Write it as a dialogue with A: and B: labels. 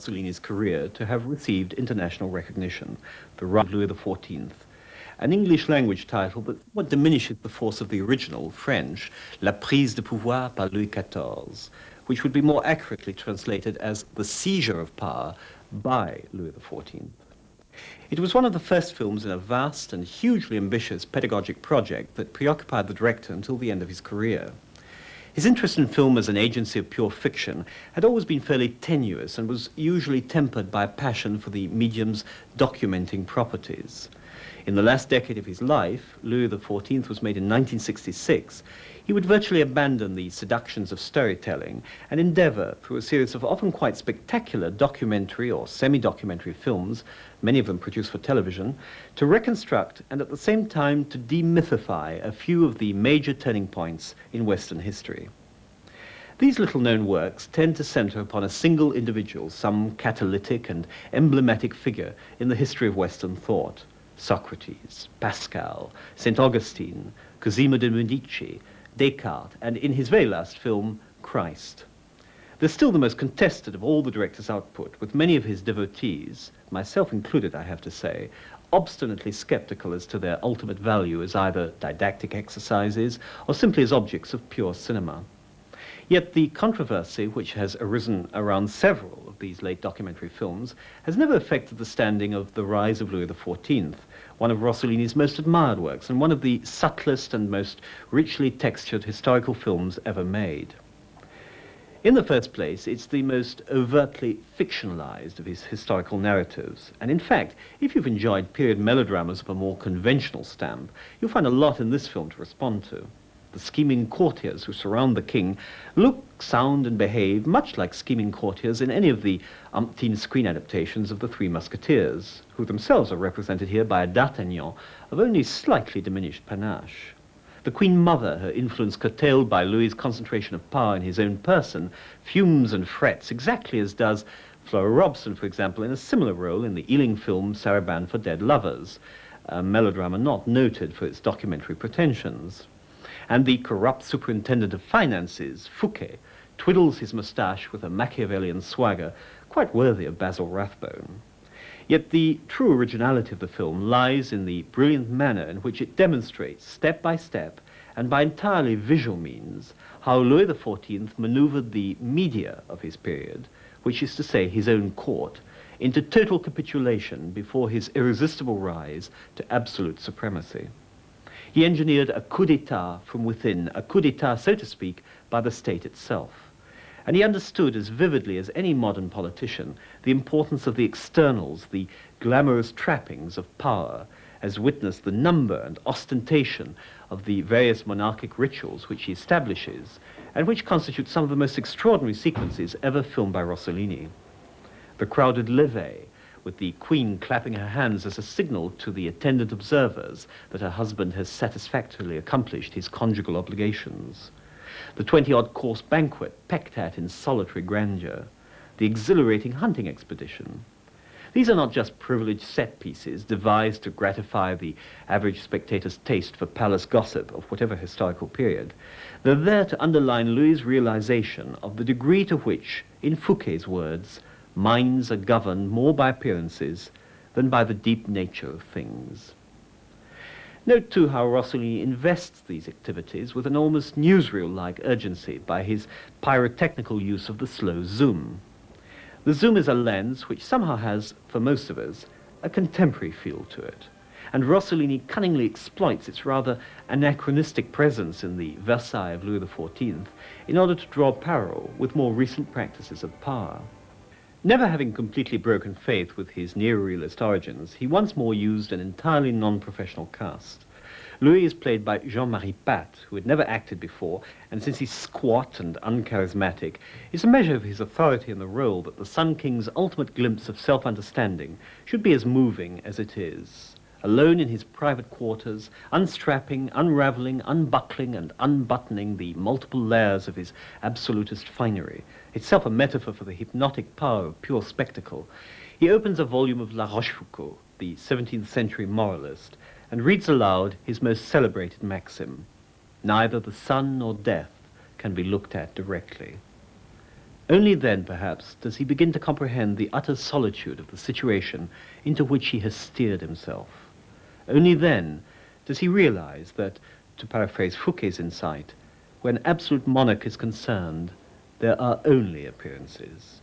A: Rossellini's career to have received international recognition, the Rise of Louis XIV, an English-language title that what diminishes the force of the original, French, La prise de pouvoir par Louis XIV, which would be more accurately translated as the seizure of power by Louis XIV. It was one of the first films in a vast and hugely ambitious pedagogic project that preoccupied the director until the end of his career. His interest in film as an agency of pure fiction had always been fairly tenuous and was usually tempered by a passion for the medium's documenting properties. In the last decade of his life, Louis XIV was made in 1966, he would virtually abandon the seductions of storytelling and endeavor, through a series of often quite spectacular documentary or semi-documentary films, many of them produced for television, to reconstruct and at the same time to demythify a few of the major turning points in Western history. These little-known works tend to center upon a single individual, some catalytic and emblematic figure in the history of Western thought. Socrates, Pascal, St. Augustine, Cosimo de' Medici, Descartes, and in his very last film, Christ. They're still the most contested of all the director's output, with many of his devotees, myself included I have to say, obstinately skeptical as to their ultimate value as either didactic exercises or simply as objects of pure cinema. Yet the controversy which has arisen around several of these late documentary films has never affected the standing of The Rise of Louis XIV, one of Rossellini's most admired works and one of the subtlest and most richly textured historical films ever made. In the first place, it's the most overtly fictionalized of his historical narratives. And in fact, if you've enjoyed period melodramas of a more conventional stamp, you'll find a lot in this film to respond to. The scheming courtiers who surround the king look, sound, and behave much like scheming courtiers in any of the umpteen screen adaptations of The Three Musketeers, who themselves are represented here by a D'Artagnan of only slightly diminished panache. The Queen Mother, her influence curtailed by Louis's concentration of power in his own person, fumes and frets exactly as does Flora Robson, for example, in a similar role in the Ealing film Sarabande for Dead Lovers, a melodrama not noted for its documentary pretensions. And the corrupt superintendent of finances, Fouquet, twiddles his moustache with a Machiavellian swagger quite worthy of Basil Rathbone. Yet the true originality of the film lies in the brilliant manner in which it demonstrates, step by step, and by entirely visual means, how Louis XIV maneuvered the media of his period, which is to say his own court, into total capitulation before his irresistible rise to absolute supremacy. He engineered a coup d'etat from within, a coup d'etat, so to speak, by the state itself. And he understood as vividly as any modern politician the importance of the externals, the glamorous trappings of power, as witness the number and ostentation of the various monarchic rituals which he establishes, and which constitute some of the most extraordinary sequences ever filmed by Rossellini. The crowded levee, with the Queen clapping her hands as a signal to the attendant observers that her husband has satisfactorily accomplished his conjugal obligations. The 20-odd course banquet pecked at in solitary grandeur. The exhilarating hunting expedition. These are not just privileged set pieces devised to gratify the average spectator's taste for palace gossip of whatever historical period. They're there to underline Louis's realization of the degree to which, in Fouquet's words, minds are governed more by appearances than by the deep nature of things. Note, too, how Rossellini invests these activities with an almost newsreel-like urgency by his pyrotechnical use of the slow zoom. The zoom is a lens which somehow has, for most of us, a contemporary feel to it, and Rossellini cunningly exploits its rather anachronistic presence in the Versailles of Louis XIV in order to draw parallel with more recent practices of power. Never having completely broken faith with his neorealist origins, he once more used an entirely non-professional cast. Louis is played by Jean-Marie Pat, who had never acted before, and since he's squat and uncharismatic, it's a measure of his authority in the role that the Sun King's ultimate glimpse of self-understanding should be as moving as it is. Alone in his private quarters, unstrapping, unraveling, unbuckling, and unbuttoning the multiple layers of his absolutist finery, itself a metaphor for the hypnotic power of pure spectacle, he opens a volume of La Rochefoucauld, the 17th century moralist, and reads aloud his most celebrated maxim: "Neither the sun nor death can be looked at directly." Only then, perhaps, does he begin to comprehend the utter solitude of the situation into which he has steered himself. Only then does he realize that, to paraphrase Fouquet's insight, when absolute monarch is concerned, there are only appearances.